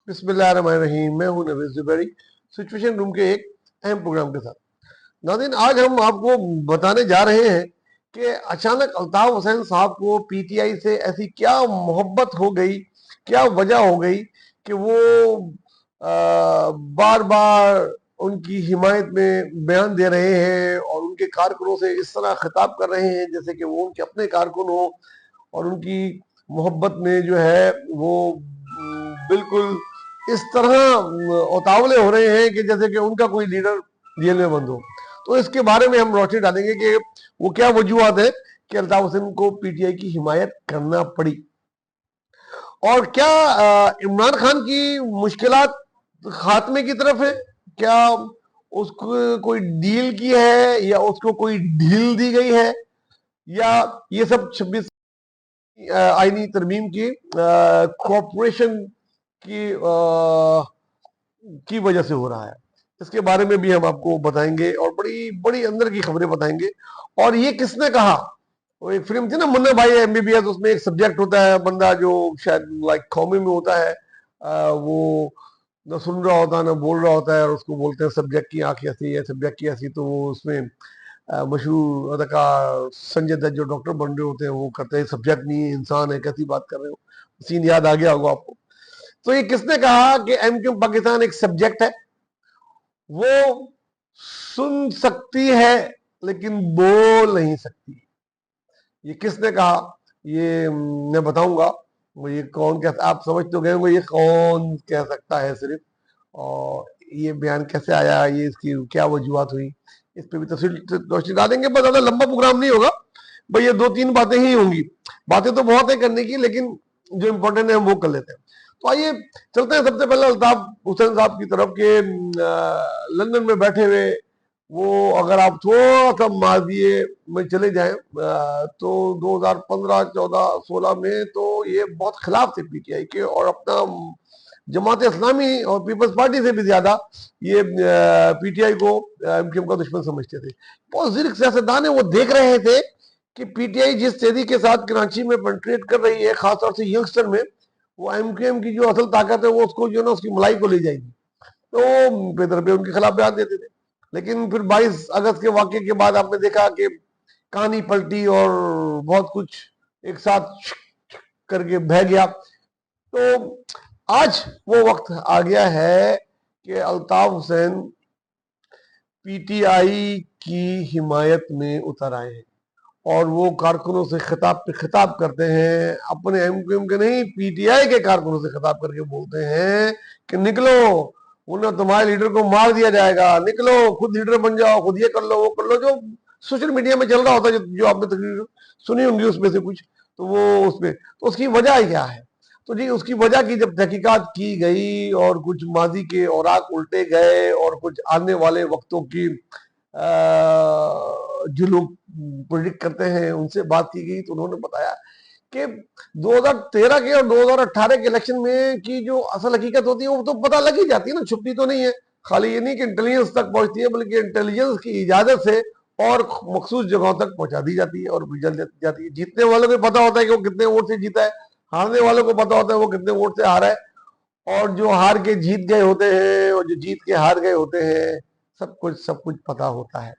बिस्मिल्लाहिर्रहमानिर्रहीम। मैं हूं नवीद जुबैरी, सिचुएशन रूम के एक अहम प्रोग्राम के साथ। नाज़रीन, आज हम आपको बताने जा रहे हैं कि अचानक अल्ताफ हुसैन साहब को पीटीआई से ऐसी क्या मोहब्बत हो गई, क्या वजह हो गई कि वो बार बार उनकी हिमायत में बयान दे रहे हैं और उनके कारकुनों से इस तरह खिताब कर रहे हैं जैसे कि वो उनके अपने कारकुन हो, और उनकी मोहब्बत में जो है वो बिल्कुल इस तरह उतावले हो रहे हैं कि जैसे कि उनका कोई लीडर जेल में बंद हो। तो इसके बारे में हम रोशनी डालेंगे कि वो क्या वजूहत है कि अल्ताफ हुसैन को पीटीआई की हिमायत करना पड़ी, और क्या इमरान खान की मुश्किलात खात्मे की तरफ है, क्या उसको कोई डील की है या उसको कोई ढील दी गई है, या ये सब 26 आईनी तरमीम की कॉरपोरेशन की वजह से हो रहा है। इसके बारे में भी हम आपको बताएंगे और बड़ी बड़ी अंदर की खबरें बताएंगे। और ये किसने कहा, वो एक फिल्म थी ना मुन्ना भाई एमबीबीएस, उसमें एक सब्जेक्ट होता है, बंदा जो शायद लाइक कौमे में होता है, वो न सुन रहा होता है ना बोल रहा होता है, और उसको बोलते हैं सब्जेक्ट की आंख ऐसी है, सब्जेक्ट की ऐसी। तो वो उसमें मशहूर अदाकार संजय दत्त जो डॉक्टर बन रहे होते हैं वो कहते हैं सब्जेक्ट नहीं है, इंसान है, कैसी बात कर रहे हो। सीन याद आ गया होगा आपको। तो ये किसने कहा कि एमक्यू पाकिस्तान एक सब्जेक्ट है, वो सुन सकती है लेकिन बोल नहीं सकती। ये किसने कहा, ये मैं बताऊंगा। वो ये कौन कह, आप समझ तो गए होंगे ये कौन कह सकता है सिर्फ, और ये बयान कैसे आया, ये इसकी क्या वजूहत हुई, इस पे भी तफसील रोशनी डालेंगे। पर ज्यादा लंबा प्रोग्राम नहीं होगा भाई, ये दो तीन बातें ही होंगी। बातें तो बहुत है करने की, लेकिन जो इम्पोर्टेंट है हम वो कर लेते हैं। तो आइए चलते हैं सबसे पहले अल्ताफ हुसैन साहब की तरफ के लंदन में बैठे हुए। वो अगर आप थोड़ा सा माजिए में चले जाएं तो 2015, 14, 16 में तो ये बहुत खिलाफ थे पीटीआई के, और अपना जमात इस्लामी और पीपल्स पार्टी से भी ज्यादा ये पीटीआई को एमक्यूएम का दुश्मन समझते थे। बहुत जीर्क सियासतदान है, वो देख रहे थे कि पीटीआई जिस तेजी के साथ कराची में पेंट्रेट कर रही है, खासतौर से यंगस्टर में, वो एमक्यूएम की जो असल ताकत है वो उसको जो है ना उसकी मलाई को ले जाएगी। तो बेहतर पे उनके खिलाफ बयान देते थे। लेकिन फिर 22 अगस्त के वाक्य के बाद आपने देखा कि कहानी पलटी और बहुत कुछ एक साथ करके बह गया। तो आज वो वक्त आ गया है कि अल्ताफ हुसैन पीटीआई की हिमायत में उतर आए हैं, और वो कारकुनों से खिताब पे खिताब करते हैं, अपने एमक्यूएम के नहीं पीटीआई के कारकुनों से खिताब करके बोलते हैं कि निकलो, वरना तुम्हारे लीडर को मार दिया जाएगा, निकलो, खुद लीडर बन जाओ, खुद ये कर लो वो कर लो, जो सोशल मीडिया में चल रहा होता है, जो आपने तकरीर सुनी होंगी उसमें से कुछ। तो वो उसमें तो उसकी वजह क्या है, तो जी उसकी वजह की जब तहकीकात की गई और कुछ माजी के औराक उल्टे गए और कुछ आने वाले वक्तों की जो लोग प्रोडिक्ट करते हैं उनसे बात की गई, तो उन्होंने बताया कि 2013 के और 2018 के इलेक्शन में की जो असल हकीकत होती है वो तो पता लग ही जाती है ना, छुपती तो नहीं है। खाली ये नहीं कि इंटेलिजेंस तक पहुंचती है, बल्कि इंटेलिजेंस की इजाजत से और मखसूस जगहों तक पहुंचा दी जाती है और जल जाती है। जीतने वालों को पता होता है कि वो कितने वोट से जीता है, हारने वालों को पता होता है वो कितने वोट से हारा है, और जो हार के जीत गए होते हैं और जो जीत के हार गए होते हैं, सब कुछ पता होता है।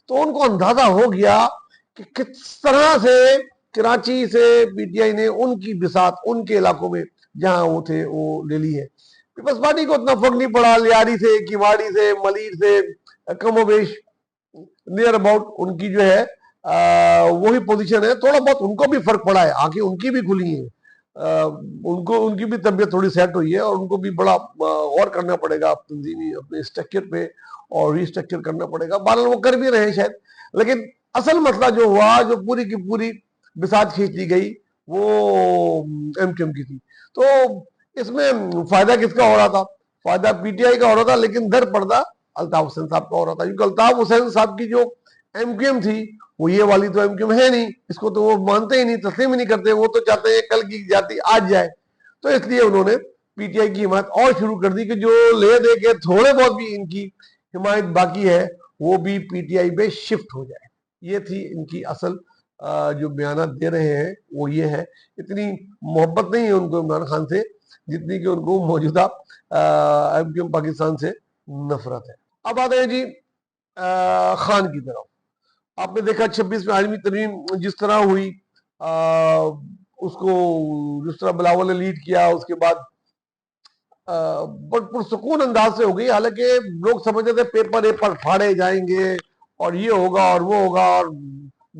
तो उनको अंदाजा हो गया कि किस तरह से कराची से पीटीआई ने उनकी बिसात उनके इलाकों में जहां वो थे वो ले ली है। पीपल्स पार्टी को उतना फर्क नहीं पड़ा, लियारी से, किवाड़ी से, मलिर से, कमोबेश नियर अबाउट उनकी जो है वही पोजीशन है। थोड़ा बहुत उनको भी फर्क पड़ा है, आंखें उनकी भी खुली हैं, उनको उनकी भी तबीयत थोड़ी सेट हुई है, और उनको भी बड़ा गौर करना पड़ेगा तंजीमी अपने स्ट्रक्चर पे, और रिस्ट्रक्चर करना पड़ेगा। बहरहाल वो कर भी रहे हैं शायद। लेकिन असल मसला जो हुआ, जो पूरी की पूरी बिसात खींच ली गई, वो एमक्यूएम की थी। तो इसमें फायदा किसका हो रहा था? फायदा पीटीआई का हो रहा था, लेकिन दर पर्दा अल्ताफ हुसैन साहब का हो रहा था, क्योंकि अल्ताफ हुसैन साहब की जो एमक्यूएम थी वो ये वाली तो एमक्यूएम है नहीं, इसको तो वो मानते ही नहीं, तस्लीम ही नहीं करते। वो तो चाहते हैं कल की जाति आज जाए। तो इसलिए उन्होंने पीटीआई की हिमायत और शुरू कर दी कि जो ले दे के थोड़े बहुत भी इनकी हिमायत बाकी है वो भी पीटीआई पे शिफ्ट हो जाए। ये थी इनकी असल जो बयान दे रहे हैं वो ये है। इतनी मोहब्बत नहीं है उनको इमरान खान से, जितनी कि उनको मौजूदा एमक्यूएम पाकिस्तान से नफरत है। अब आते हैं जी खान की तरफ। आपने देखा 26 में आलमी तरीन जिस तरह हुई, उसको जिस तरह बिलावल ने लीड किया, उसके बाद बट पुरसुकून अंदाज से हो गई। हालांकि लोग समझते थे पेपर एपर फाड़े जाएंगे और ये होगा और वो होगा और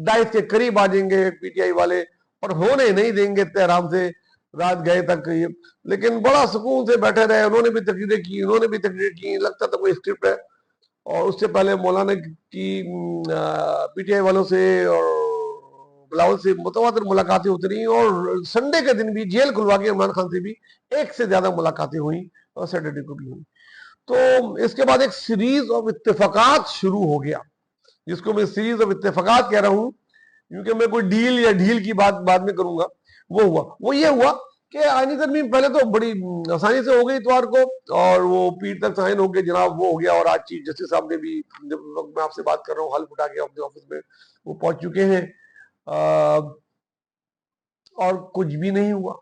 डाइस के करीब आ जाएंगे पीटीआई वाले और होने नहीं देंगे इतने आराम से रात गए तक ये। लेकिन बड़ा सुकून से बैठे रहे, उन्होंने भी तकरीरें की, उन्होंने भी तकरीर की, लगता था कोई स्क्रिप्ट है। और उससे पहले मौलाना की पीटीआई वालों से और बिलावल से मुतवातिर मुलाकातें होती रही और संडे के दिन भी जेल खुलवा के इमरान खान से भी एक से ज्यादा मुलाकातें हुई और सैटरडे को भी हुई। तो इसके बाद एक सीरीज ऑफ इत्तेफाकात शुरू हो गया, जिसको मैं सीरीज ऑफ इत्तेफाकात कह रहा हूं, क्योंकि मैं कोई डील या ढील की बात बाद में करूंगा। वो ये हुआ कि आईनी तरमीम पहले तो बड़ी आसानी से हो गई इतवार को और वो पीठ तक साइन हो गए, जनाब वो हो गया। और आज चीफ जस्टिस साहब ने भी, जब मैं आपसे बात कर रहा हूँ, हल्फ उठा के अपने ऑफिस में वो पहुंच चुके हैं। और कुछ भी नहीं हुआ,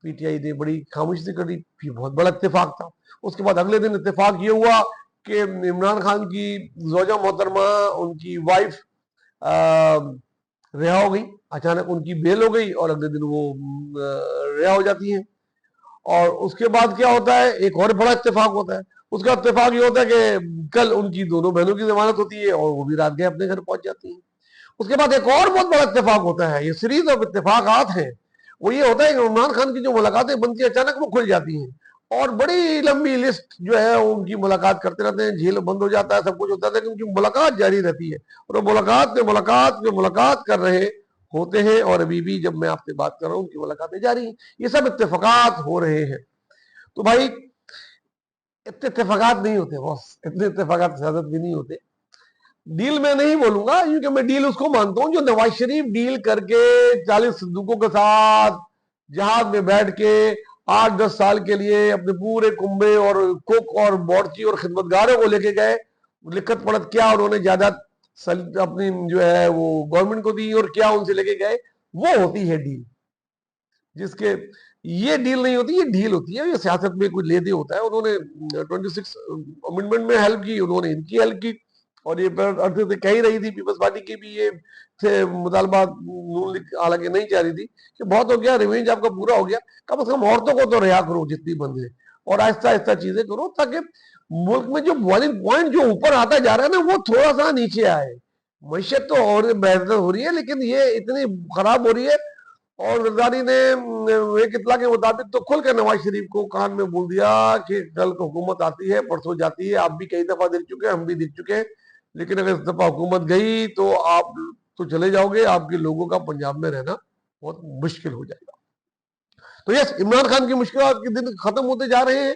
पीटीआई ने बड़ी खामोशी करी, ये बहुत बड़ा इत्तेफाक था। उसके बाद अगले दिन इत्तेफाक ये हुआ कि इमरान खान की जोजा मोहतरमा, उनकी वाइफ रिहा हो गई, अचानक उनकी बेल हो गई और अगले दिन वो रिहा हो जाती हैं। और उसके बाद क्या होता है, एक और बड़ा इत्तेफाक होता है। उसका इत्तेफाक ये होता है कि कल उनकी दोनों बहनों की जमानत होती है और वो भी रात गए अपने घर पहुंच जाती हैं। उसके बाद एक और बहुत बड़ा इत्तेफाक होता है, ये सीरीज ऑफ इत्तेफाकात हैं। वो ये होता है कि इमरान खान की जो मुलाकातें बनती है अचानक वो खुल जाती हैं और बड़ी लंबी लिस्ट जो है उनकी मुलाकात करते रहते हैं। जेल बंद हो जाता है, सब कुछ होता है, लेकिन उनकी मुलाकात जारी रहती है और वो मुलाकात कर रहे होते हैं। और अभी भी जब मैं आपसे बात कर रहा हूँ उनकी मुलाकातें जारी हैं। ये सब इत्तेफाकात हो रहे हैं। तो भाई इतने इत्तेफाकात नहीं होते बॉस, इतने इत्तेफाकात सियासत भी नहीं होते। डील मैं नहीं बोलूंगा, क्योंकि मैं डील उसको मानता हूं जो नवाज शरीफ डील करके 40 संदूकों के साथ जहाज में बैठ के 8-10 साल के लिए अपने पूरे कुंबे और कुक और बोर्ची और खिदमतगारों को लेके गए। लिखत पढ़त क्या उन्होंने ज्यादा अपनी जो है वो गवर्नमेंट को दी और क्या उनसे लेके गए, वो होती है डील। जिसके ये डील नहीं होती, ये डील होती है, ये सियासत में कुछ लेदे होता है। उन्होंने 26 अमेंडमेंट में हेल्प की, उन्होंने इनकी हेल्प की और ये अर्थ से कह ही रही थी पीपल्स पार्टी के भी ये थे मुतालबा, हालांकि नहीं चाह रही थी कि बहुत हो गया, रिवेंज आपका पूरा हो गया, कम से कम औरतों को तो रिहा करो जितनी बंद है और आहिस्ता आहिस्ता चीजें करो ताकि मुल्क में जो बॉइलिंग पॉइंट जो ऊपर आता जा रहा है ना वो थोड़ा सा नीचे आए। मैशत तो और बेहतर हो रही है लेकिन ये इतनी खराब हो रही है। और जरदारी ने एक इतला के मुताबिक तो खुल के नवाज शरीफ को कान में बोल दिया कि कल को हुकूमत आती है, परसों जाती है, आप भी कई दफा देख चुके हैं, हम भी देख चुके हैं, लेकिन अगर इस दफा हुकूमत गई तो आप तो चले जाओगे, आपके लोगों का पंजाब में रहना बहुत मुश्किल हो जाएगा। तो यस, इमरान खान की मुश्किल के दिन खत्म होते जा रहे हैं,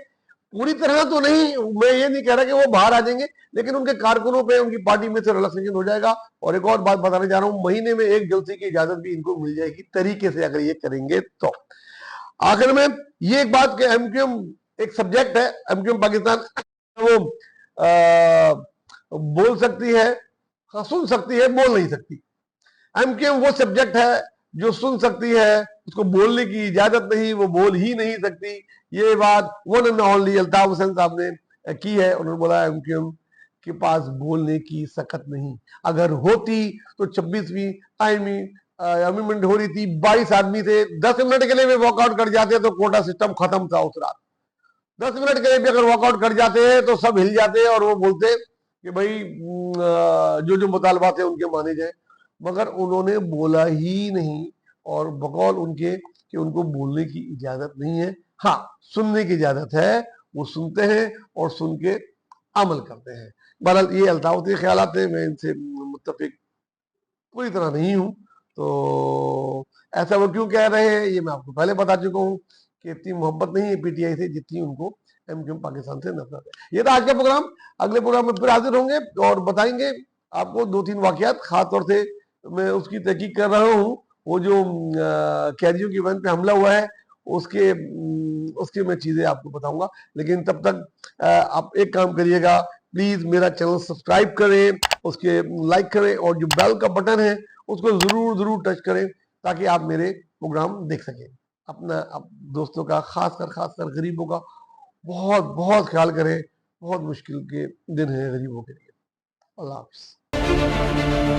पूरी तरह तो नहीं, मैं ये नहीं कह रहा कि वो बाहर आ जाएंगे, लेकिन उनके कारकुनों पे, उनकी पार्टी में से रिलैक्सेशन हो जाएगा। और एक और बात बताने जा रहा हूं, महीने में एक जलसे की इजाजत भी इनको मिल जाएगी तरीके से, अगर ये करेंगे तो। आखिर में ये एक बात कि एमक्यूएम एक सब्जेक्ट है, एमक्यूएम पाकिस्तान वो बोल सकती है, हाँ सुन सकती है, बोल नहीं सकती। एमक्यूएम वो सब्जेक्ट है जो सुन सकती है, उसको बोलने की इजाजत नहीं, वो बोल ही नहीं सकती। ये बात one and only Altaf Hussain साहब ने की है। उन्होंने बोला एमक्यूएम के पास बोलने की सकत नहीं, अगर होती तो 26वीं आईनी अमेंडमेंट हो रही थी, 22 आदमी थे, 10 मिनट के लिए भी वॉकआउट कर जाते तो कोटा सिस्टम खत्म था उस रात। 10 मिनट के लिए भी अगर वॉकआउट कर जाते तो सब हिल जाते और वो बोलते कि भाई जो जो मुतालबा थे उनके माने जाए, मगर उन्होंने बोला ही नहीं। और बकौल उनके कि उनको बोलने की इजाजत नहीं है, हाँ सुनने की इजाजत है, वो सुनते हैं और सुन के अमल करते हैं। बहरहाल ये अल्तावती ख्यालात थे, मैं इनसे मुत्तफिक पूरी तरह नहीं हूं। तो ऐसा वो क्यों कह रहे हैं ये मैं आपको पहले बता चुका हूं कि इतनी मोहब्बत नहीं है पीटीआई से जितनी उनको एमक्यूएम पाकिस्तान से नफरत है। ये था आज का प्रोग्राम, अगले प्रोग्राम में फिर हाजिर होंगे और बताएंगे आपको 2-3 वाकयात, खास तौर से मैं उसकी तहकीक कर रहा हूँ, वो जो कैदियों की वैन पे हमला हुआ है उसके मैं चीजें आपको बताऊंगा। लेकिन तब तक आप एक काम करिएगा, प्लीज मेरा चैनल सब्सक्राइब करें, उसके लाइक करें और जो बेल का बटन है उसको जरूर जरूर टच करें ताकि आप मेरे प्रोग्राम देख सकें। अपना दोस्तों का, खासकर गरीबों का बहुत बहुत ख्याल करें। बहुत मुश्किल के दिन हैं गरीबों के लिए। अल्लाह हाफिज।